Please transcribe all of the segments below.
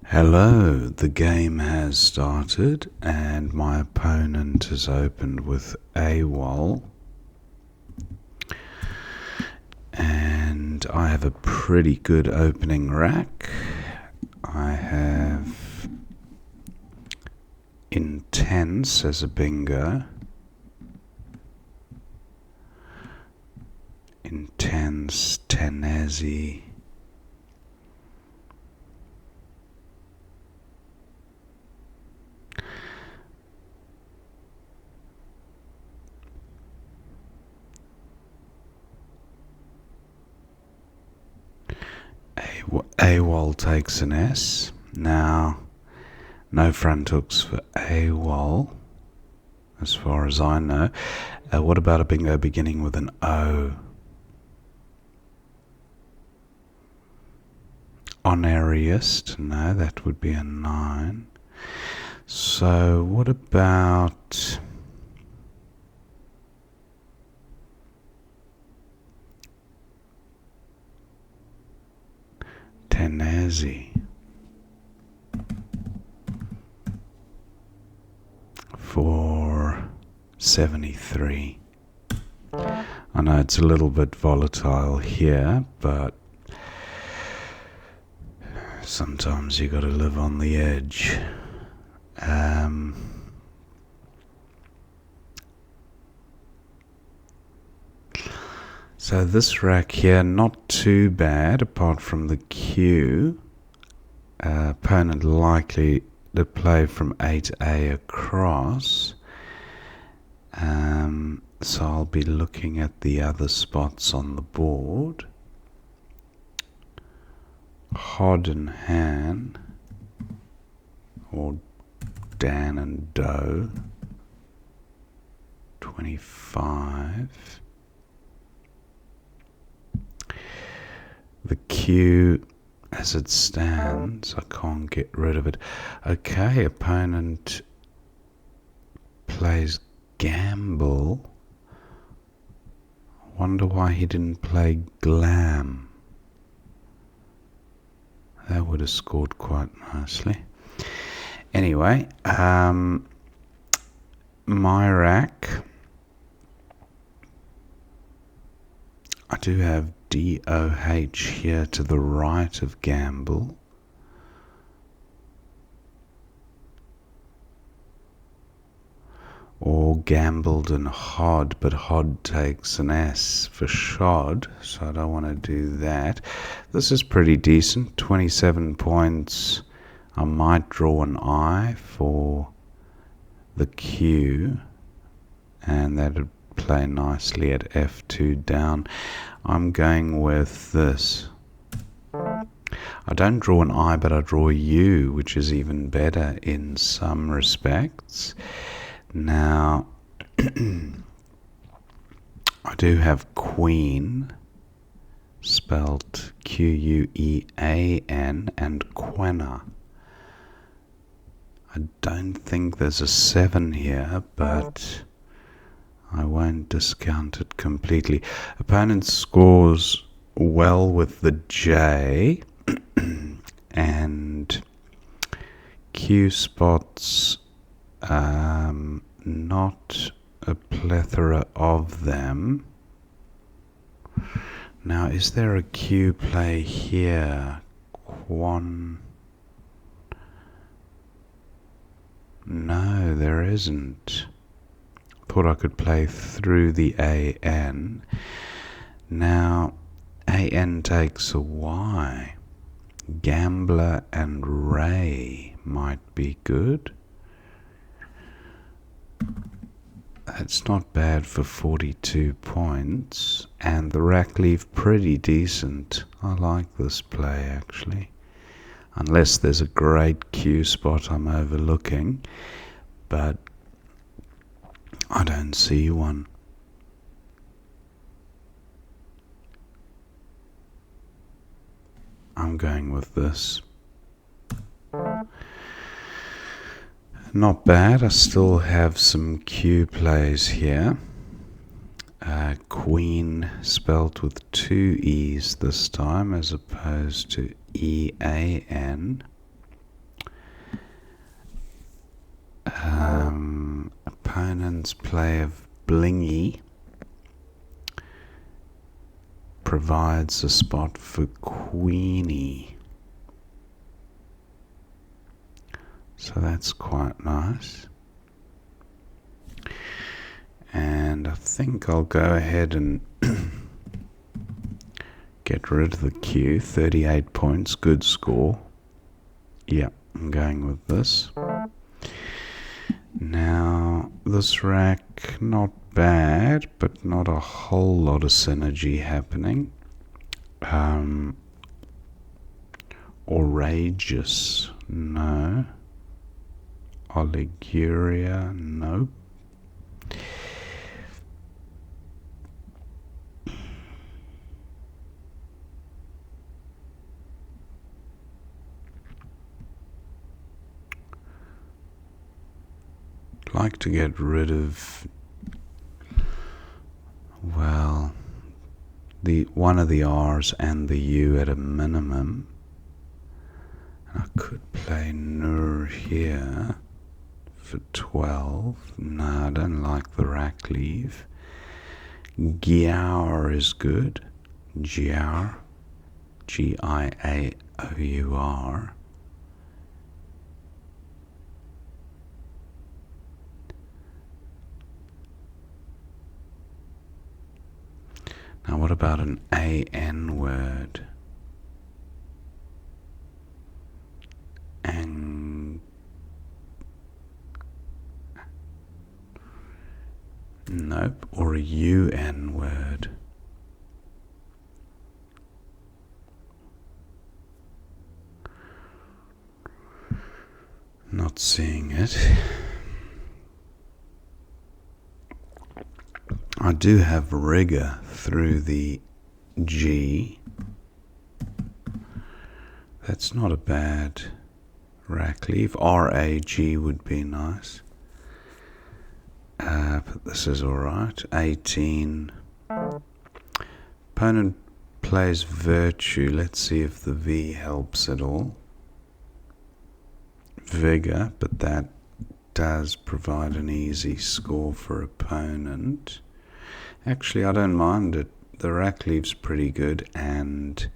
Hello, the game has started and my opponent has opened with AWOL, and I have a pretty good opening rack. I have Intense as a bingo, Intense, Tenezi, AWOL takes an S. Now, no front hooks for AWOL, as far as I know. What about a bingo beginning with an O? Honoriest? No, that would be a 9. So what about Tenezi? 473. I know it's a little bit volatile here, but sometimes you got to live on the edge. So this rack here, not too bad apart from the Q. Opponent likely to play from 8A across. So I'll be looking at the other spots on the board. Hod and Han, or Dan and Do. 25. The Q, as it stands, I can't get rid of it. Okay, opponent plays Gamble. Wonder why he didn't play Glam. That would have scored quite nicely. Anyway, my rack, I do have DOH here to the right of Gamble. Or Gambled and Hod, but Hod takes an S for Shod, so I don't want to do that. This is pretty decent, 27 points. I might draw an I for the Q, and that would play nicely at F2 down. I'm going with this. I don't draw an I, but I draw a U, which is even better in some respects. Now, I do have Queen, spelled Quean, and Quena. I don't think there's a 7 here, but I won't discount it completely. Opponent scores well with the J, and Q spots, not a plethora of them. Now, is there a Q play here? Quan? No, there isn't. Thought I could play through the AN. Now, AN takes a Y. Gambler and Ray might be good. That's not bad for 42 points, and the rack leave pretty decent. I like this play actually, unless there's a great Q spot I'm overlooking, but I don't see one. I'm going with this. Not bad. I still have some Q plays here. Queen spelt with 2 E's this time as opposed to EAN. Opponent's play of blingy provides a spot for queenie. So that's quite nice. And I think I'll go ahead and get rid of the Q. 38 points, good score. Yeah, I'm going with this. Now, this rack, not bad, but not a whole lot of synergy happening. Outrageous, no. Oliguria, nope. Like to get rid of, well, the one of the R's and the U at a minimum. I could play Nur here for 12. No, I don't like the rack leave. Giaur is good. Giaur, Giaour. Now what about an AN word? Nope. Or a UN word. Not seeing it. I do have rigor through the G. That's not a bad rack leave. RAG would be nice. But this is alright. 18. Opponent plays Virtue. Let's see if the V helps at all. Vigor, but that does provide an easy score for opponent. Actually, I don't mind it. The rack leave's pretty good, and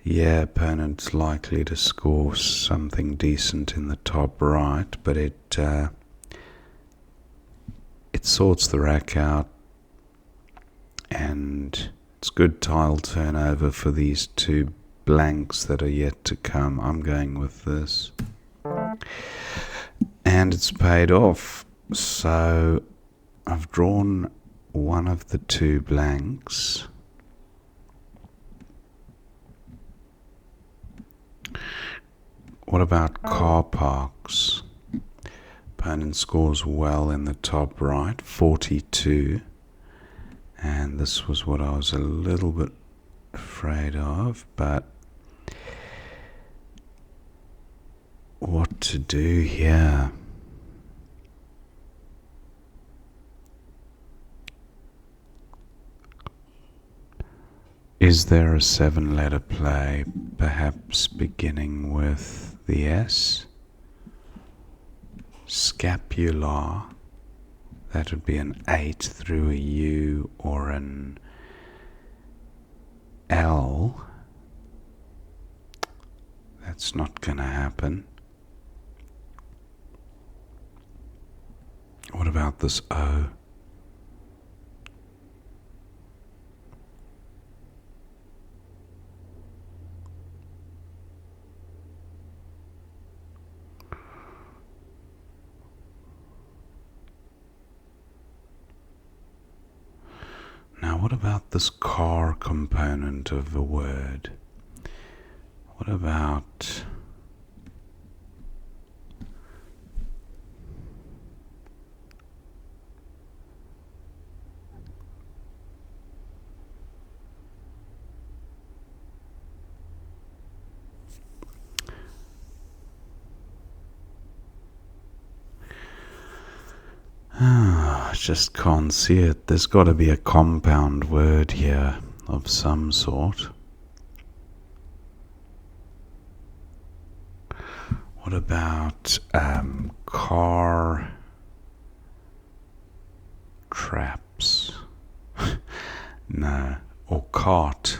yeah, opponent's likely to score something decent in the top right, but it sorts the rack out, and it's good tile turnover for these two blanks that are yet to come. I'm going with this. And it's paid off. So I've drawn one of the two blanks. What about car parks? Opponent scores well in the top right, 42. And this was what I was a little bit afraid of, but what to do here? Is there a 7-letter play, perhaps beginning with the S? Scapular, that would be an 8 through a U or an L. That's not going to happen. What about this O? Now, what about this car component of a word? What about I just can't see it. There's got to be a compound word here of some sort. What about car traps? No. Or cart.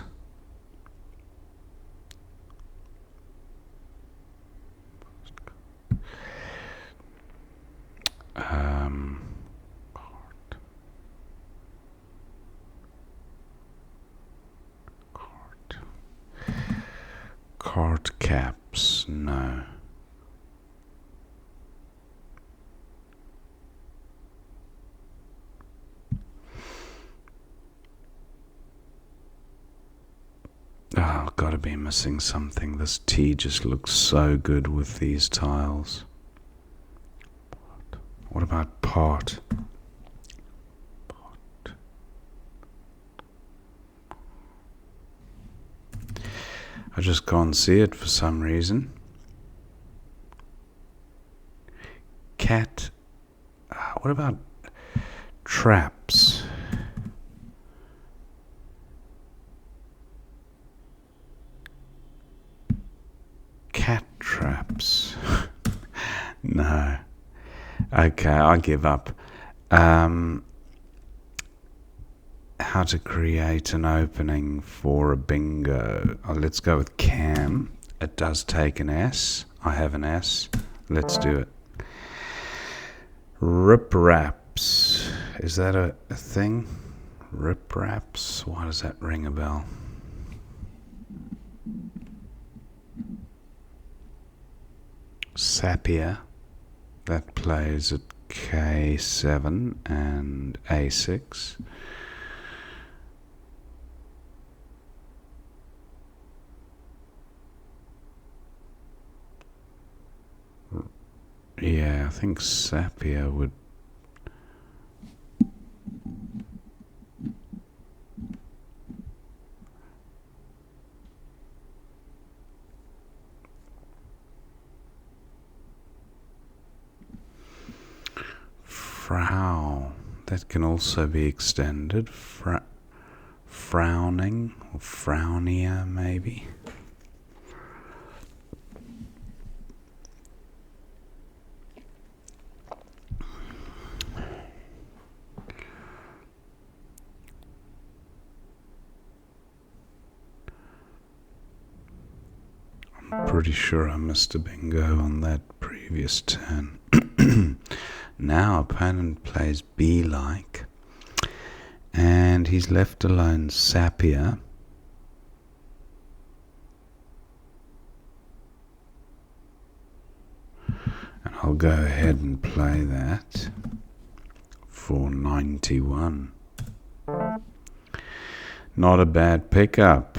Cart caps. No. Oh, I've got to be missing something. This T just looks so good with these tiles. What about part? I just can't see it for some reason. Cat. What about traps? Cat traps. No. Okay, I give up. How to create an opening for a bingo. Let's go with cam. It does take an S. I have an S. Let's do it. Rip wraps. Is that a thing? Rip wraps. Why does that ring a bell? Sapia. That plays at K7 and A6. Yeah, I think Sapia would. Frow. That can also be extended. Frowning or frownier, maybe. Pretty sure I missed a bingo on that previous turn. Now opponent plays B-like, and he's left alone Sapia. And I'll go ahead and play that for 91. Not a bad pickup.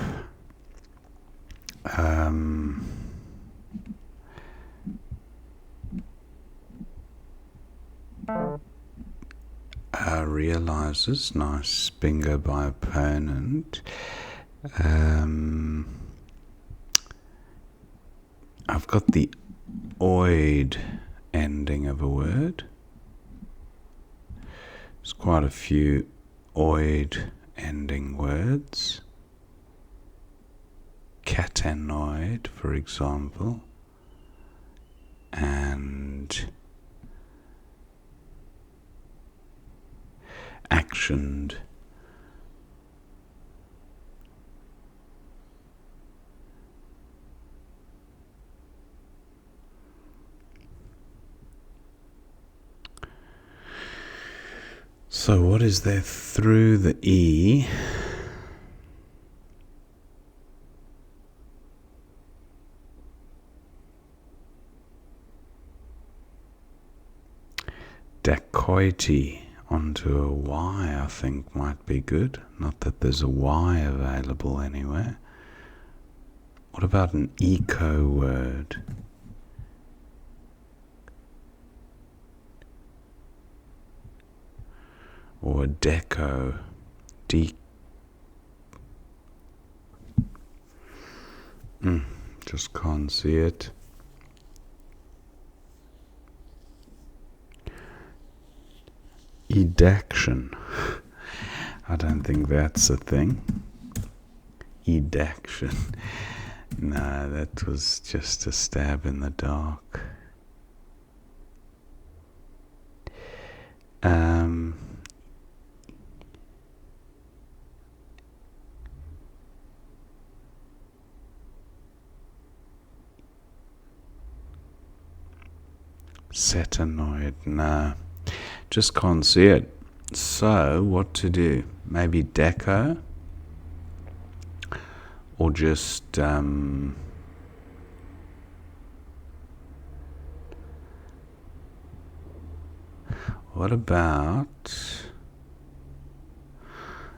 Realizes, nice bingo by opponent. I've got the oid ending of a word. There's quite a few oid ending words. Catenoid, for example, and actioned. So what is there through the E? Dacoity onto a Y, I think, might be good. Not that there's a Y available anywhere. What about an eco word? Or a deco. Just can't see it. Edaction. I don't think that's a thing. Edaction. No, that was just a stab in the dark. Satanoid, no. Just can't see it. So, what to do? Maybe deco? Or just, what about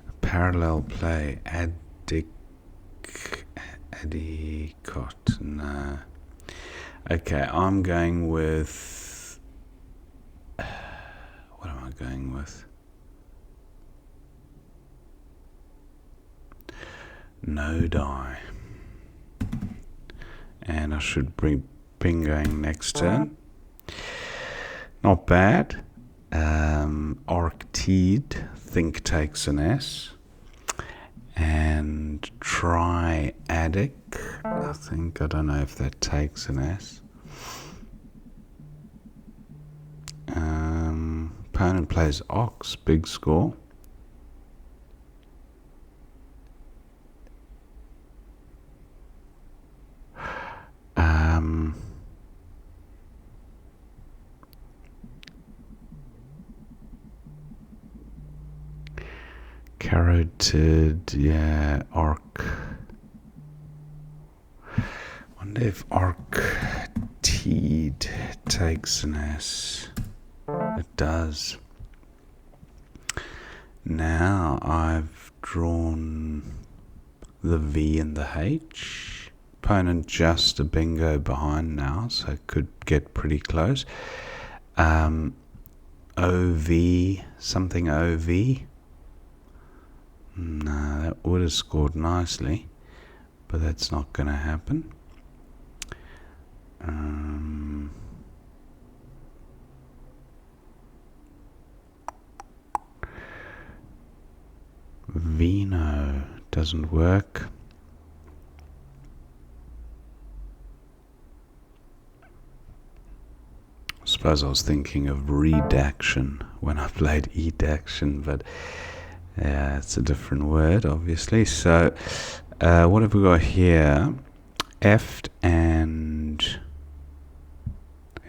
a parallel play? Adicot, no. Okay, I'm going with, what am I going with? No.560. And I should bring bingoing next turn. Not bad. Arcteed, think takes an S. And triadic, I think, I don't know if that takes an S. Opponent plays Ox, big score. Carotid, yeah, arc. Wonder if Arcteed takes an S. It does. Now I've drawn the V and the H. Opponent just a bingo behind now, so could get pretty close. OV, something OV. No, that would have scored nicely, but that's not going to happen. Vino doesn't work. I suppose I was thinking of redaction when I played edaction, but yeah, it's a different word, obviously. So, what have we got here? F and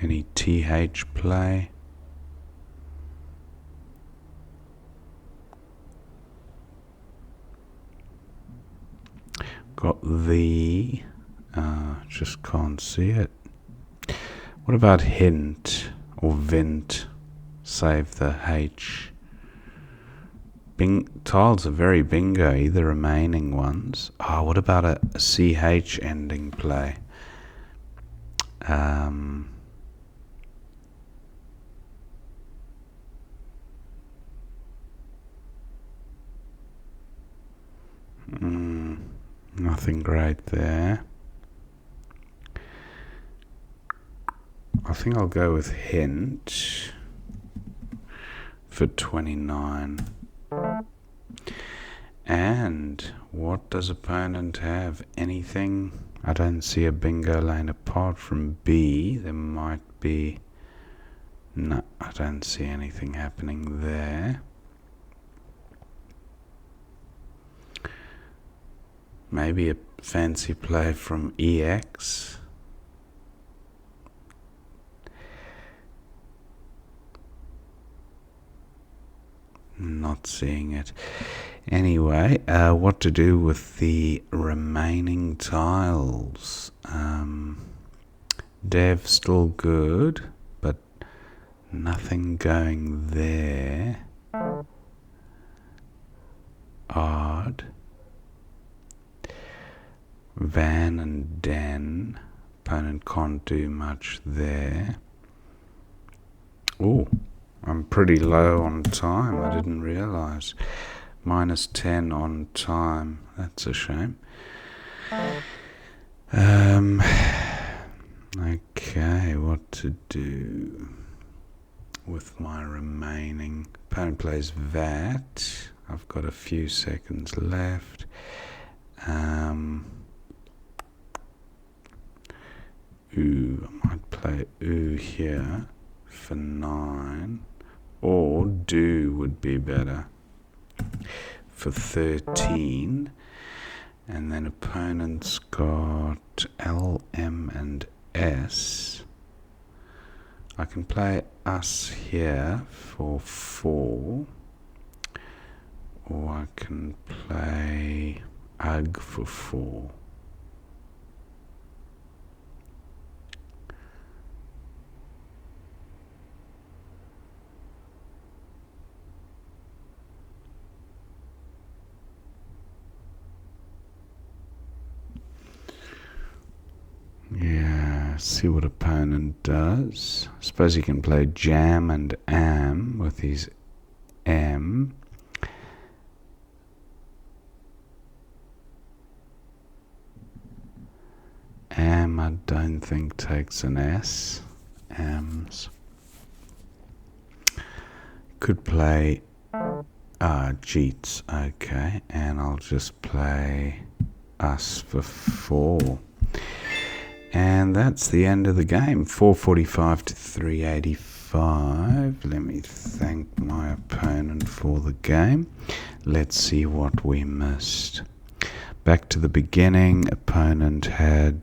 any TH play. Got the, just can't see it. What about hint or vint? Save the H. Tiles are very bingo, the remaining ones. What about a CH ending play? Nothing great there. I think I'll go with hint for 29. And what does opponent have? Anything? I don't see a bingo lane apart from B. There might be... No, I don't see anything happening there. Maybe a fancy play from EX. Not seeing it. Anyway, what to do with the remaining tiles? Dev still good, but nothing going there. Odd. Van and Den. Opponent can't do much there. Oh, I'm pretty low on time. I didn't realize. -10 on time. That's a shame. Okay, what to do with my remaining? Opponent plays VAT. I've got a few seconds left. ooh. I might play ooh here for 9. Or do would be better for 13. And then opponent's got L, M, and S. I can play us here for 4. Or I can play UG for 4. Yeah, see what opponent does. I suppose he can play jam and am with his M. Am, I don't think takes an S. Ams. Could play Jeets, okay, and I'll just play us for 4. And that's the end of the game. 445 to 385. Let me thank my opponent for the game. Let's see what we missed. Back to the beginning, opponent had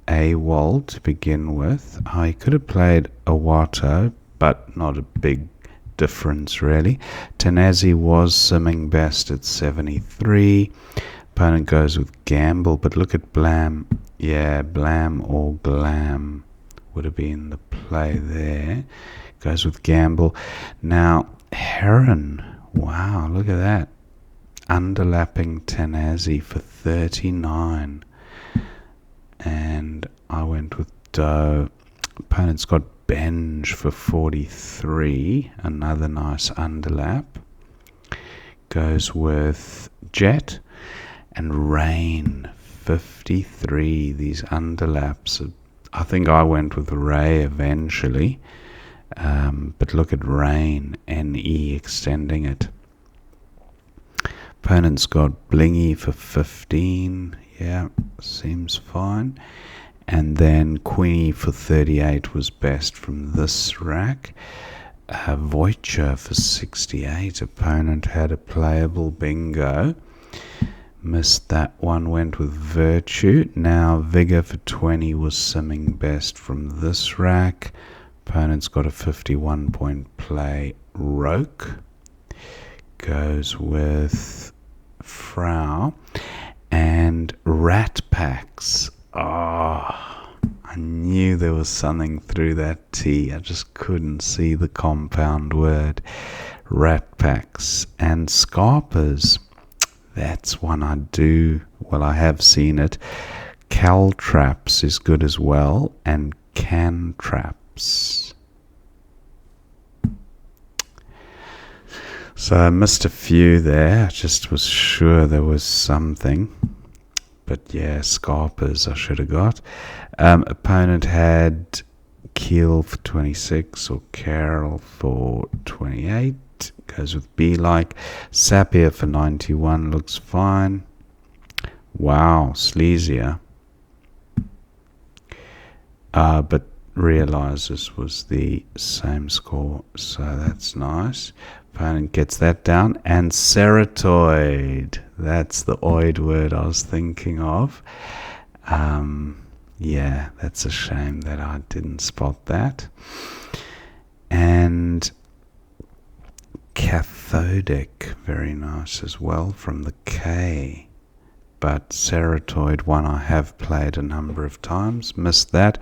a wall to begin with. He could have played Awato, but not a big difference really. Tanazi was simming best at 73. Opponent goes with Gamble, but look at Blam. Yeah, Blam or Glam would have been the play there. Goes with Gamble. Now, Heron. Wow, look at that. Underlapping Tanazi for 39. And I went with Doe. Opponent's got Benj for 43. Another nice underlap. Goes with Jet. And Rain, 53. These underlaps. I think I went with Ray eventually. But look at Rain, NE extending it. Opponent's got Blingy for 15. Yeah, seems fine. And then Queenie for 38 was best from this rack. Voyager for 68. Opponent had a playable bingo. Missed that one, went with Virtue. Now Vigor for 20 was simming best from this rack. Opponent's got a 51 point play. Roke goes with Frau. And Rat Packs. Oh, I knew there was something through that T. I just couldn't see the compound word. Rat Packs. And Scarpers. That's one I do. Well, I have seen it. Caltraps is good as well. And Cantraps. So I missed a few there. I just was sure there was something. But yeah, Scarpers I should have got. Opponent had Keel for 26 or Carol for 28. Goes with Be Like. Sapir for 91 looks fine. Wow, Sleazier. But realised this was the same score, so that's nice. Opponent gets that down. And Ceratoid. That's the oid word I was thinking of. Yeah, that's a shame that I didn't spot that. And Cathodic, very nice as well from the K. But Ceratoid, one I have played a number of times. Missed that.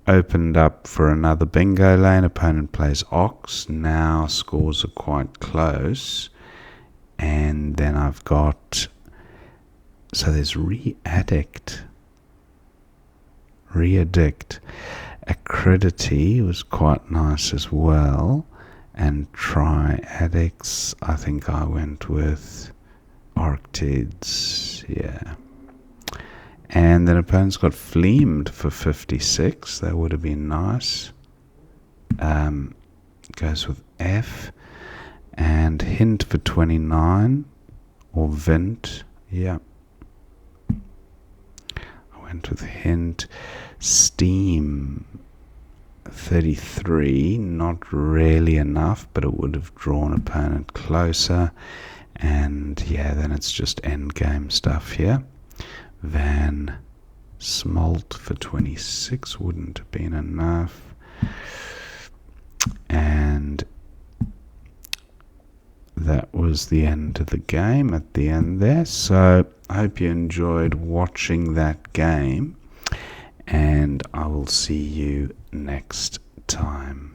Opened up for another bingo lane. Opponent plays Ox. Now scores are quite close. And then I've got... So there's Readdict. Acridity was quite nice as well. And Triaddicts, I think I went with Arctids. Yeah. And then opponent's got Fleamed for 56. That would have been nice. Goes with F. And Hint for 29. Or Vint. Yeah. I went with hint. Steam 33, not really enough, but it would have drawn opponent closer. And yeah, then it's just endgame stuff here. Van Smolt for 26 wouldn't have been enough. And that was the end of the game at the end there. So I hope you enjoyed watching that game, and I will see you next time.